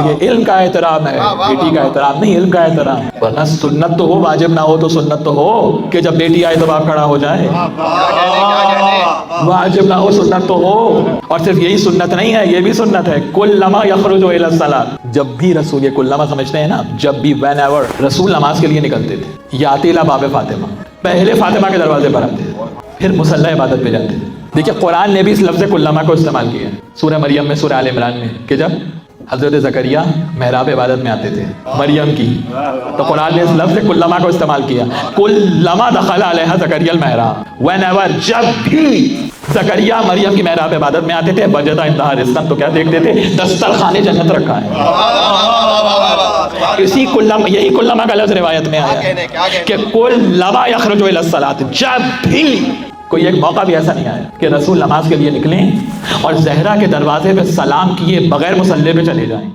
तो ये इल्म का एहतराम है, बेटी का एहतराम नहीं, इल्म का एहतराम। वरना सुन्नत तो हो, वाजिब ना हो तो सुन्नत तो हो कि जब बेटी आए तो बाप खड़ा हो जाए। वाजिब ना हो, सुन्नत तो हो। और सिर्फ यही सुन्नत नहीं है, ये भी सुन्नत है, कुल्लमा यखरुजु इला सलात, जब भी रसूल, ये कुल्लमा समझते हैं ना, जब भी, व्हेन एवर रसूल नमाज के लिए निकलते थे, यातिला बाबे फातिमा, पहले फातिमा के दरवाजे पर आते थे, फिर मुसल्ला इबादत पे जाते थे। देखिए कुरान ने भी इस लफ्ज़ कुल्लमा को इस्तेमाल किया है, सूरह मरियम में, सूरह आल इमरान में, कि जब हज़रत ज़करिया मेहराब इबादत में आते थे मरियम की, तो कुरान ने इस लफ्ज़ कुल्लमा को इस्तेमाल किया, कुल्लमा दखल अलैहा ज़करिया मेहराब, व्हेनेवर, जब भी ज़करिया मरियम की मेहराब इबादत में आते थे, वजदा इंदहा रिज़्क़न, तो क्या देखते थे, दस्तरखाने जन्नत रखा है। इसी कुल्लमा, यही कुल्लमा का लफ्ज़ रिवायत में आया कि कुल्लमा यखरुजु इला सलात, जब भी, कोई एक मौका भी ऐसा नहीं आया कि रसूल नमाज के लिए निकलें और ज़हरा के दरवाजे पे सलाम किए बगैर मुसल्ले पे चले जाएं।